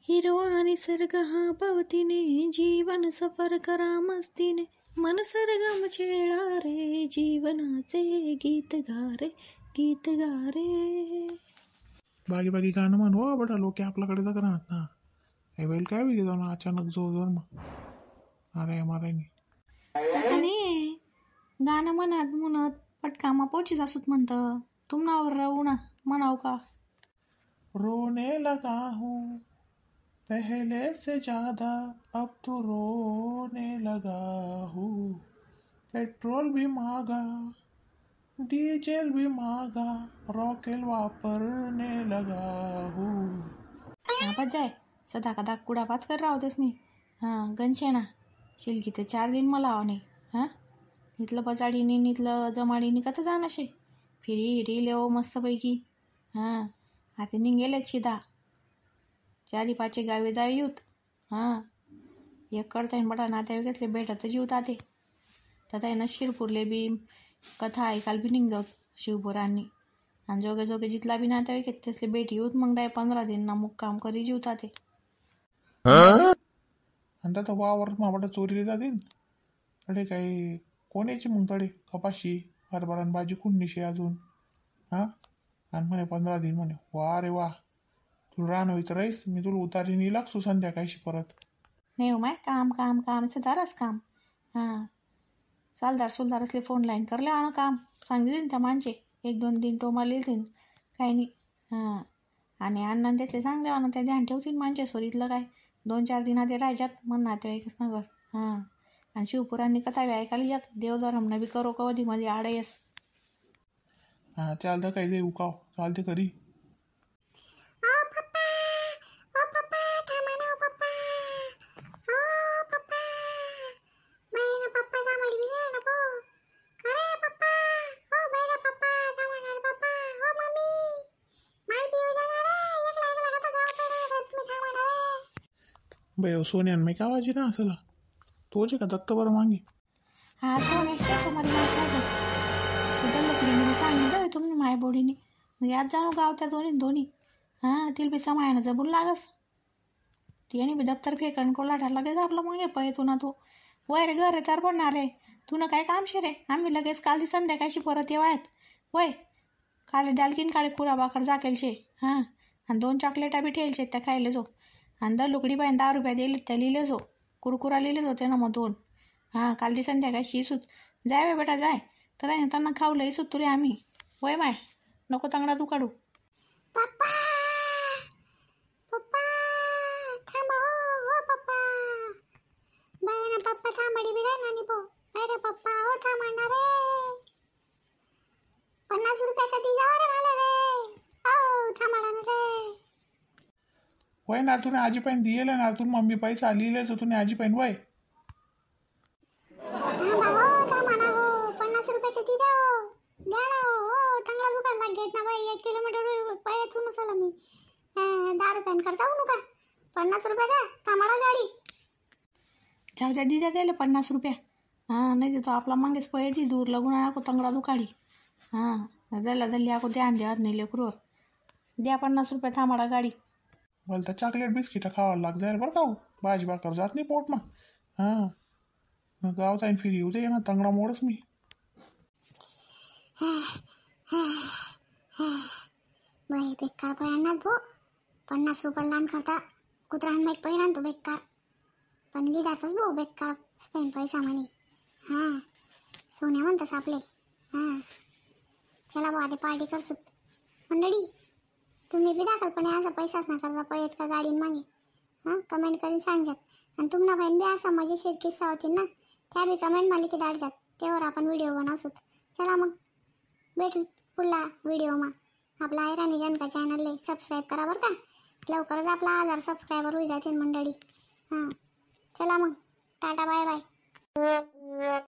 हिरवा निसर्ग हा पवतीने जीवन सफर करा मस्तीने मन सरगम छेडा रे जीवनाचे गीत गा रे गीत गा रे. बागी बागी गाणं म्हण हो बडा लोक आपल्याकडे तर राहत ना हे बैल काय वेगळी जाऊन अचानक जोर मग अरे मारायनी तसं नाही गाणं म्हणत पटकामा पोचीच असत म्हणतं तुम्हावर राहू ना म्हणाव का. रोने लगा हूँ पहले से ज्यादा अब तो रोने लगा हूँ पेट्रोल भी महंगा डीजल भी महंगा रॉकेल वापरने लगा हूँ. नापात जाय सदा कदा कुडापाच कर राहतेस मी हां गणशे ना शिलकी ते 4 दिन मला नाही हां इथलं पचाडीनी इथलं जमाडीनी कथं जाणं शे फिरी हिरी लेव मस्तपैकी हां आता निघेलेच शिदा 4-5 गावे जावे येऊत हां एक करता येईन बटा नातेवाईकसले भेटत जीवत आते तथा ना शिरपूरले बी कथा ऐकाल बी निघ जाऊत शिवपुरांनी आणि जोगे जोगे जिथला बी नातेवाईक आहेत त्यासले भेट येऊत मग 15 दिन ना मुक्काम करी जीवत आते. आणि आता वावर मावडा चोरीला जातील अरे काही कोण यायची मग तडे कपाशी हरभरान भाजी कुंडीशी अजून हां आणि म्हणे 15 दिन म्हणे वा रे वा तुला राहणं राहीस मी तुला उतारी नाही लागतो संध्याकाळशी परत. नाही हो माय काम काम काम दारच काम हां चालदार सुलदार असले फोन लाईन करले आणं काम सांगितले त्या माणसे 1-2 दिन टोमा लिहितील काही नाही हां आणि अण्णा त्यातले सांग द्यावा ना त्या ध्यान ठेवतील माणसे सोरीतलं काय 2-4 दिना ते राहतात मग नातेवाईकच नगर हां आणि शिवपुरांनी कथा ऐकायला जात देवधर्मनं बी करो कधी मध्ये आडयस. हां चालतं काही जाई उकाव चालते करी. बाई सोन्यान मी का वाजी ना असला तोचे का दत्त बरं मागे हा सोन्याशी तुम्हाला लकडी सांगितलं तुम्ही माय बोडीने याद जाणू गाव त्या दोन्ही हां तिला बी समायनं जबून लागस तिने बी दप्तर फेकण कोला ठरला लगेच आपलं मागे पय तू ना तू वय रे घर रे तर पडणार रे तुनं काय काम शे रे आम्ही लगेच काल ती संध्याकाळशी परत येवायत वय काले डालकीन काळे कुडा बाकड जाकेल शे हां आणि 2 चॉकलेटा बी ठेल त्या खायला जो आणि दर लुकडी बाईन 10 रुपये दिले त्या लिहिले जो कुरकुरा लिहिलेच होते ना मग 2 हां काल ती संध्याकाळशी सूत जाय वे बेटा जाय तर त्यांना खाऊ लई सूत तुले आम्ही वय माय नको तांगडा तू काढू. पप्पा पप्पा थांबा हो पप्पा बाय ना पप्पा थांबडी बी राहणार नाही पो अरे पप्पा हो थांबा ना रे 50 रुपयाचा दिला रे मला रे ओ थांबा ना रे वय ना तुने आजी पाहिन दिले ना तू मम्मी पैसा लिहिलेच तुने आजी पाहिन वय थांबा ना हो 50 रुपये तर द्या द्या ना हो चांगला दुकान लागेल ना बाई 1 किलोमीटर पायातून चला मी 10 रुपयान करता हो का 50 रुपये द्या थांबा गाडी जाऊ द्या दिद्या द्यायला 50 रुपया हां नाही देतो आपला मागेच पय ती दूर लगून आको तंगडा दुकाडी हां दल्ला दल्ली आको ध्यान द्या नाही लेकरू द्या 50 रुपये थांबाडा गाडी. मला तर चॉकलेट बिस्किट खावा लाग जाईल बरं का भाजी भाकर जात नाही पोट मग हां मग गाव जाईन फिरी येऊ दे ना तंगडा मोडच मी. बाई बेकार पयानात भो 50 रुपये लान करता कुत्रान माहीत पैरान तो बेकार पण लिदातच भाऊ बेकार स्पेन पैसा म्हणे हां सोन्या म्हणतस आपले हां चला भाऊ आधी पार्टी करसूत मंडळी तुम्ही बी दाखल पण असा पैसाच ना करता पयत का गाडीन मागे हां कमेंट करून सांगजात आणि तुम्हाला बहीण बी असा मजेशीर किस्सा होतील ना त्या बी कमेंट मालिकेत दाडजात त्यावर आपण व्हिडिओ बनवसूत. चला मग भेटू पुढला व्हिडिओमा आपला हैराणी जनका चॅनलले सबस्क्राईब करा बरं का लवकरच आपला 1000 सबस्क्रायबर होई जातील मंडळी हां चला मग टाटा बाय बाय.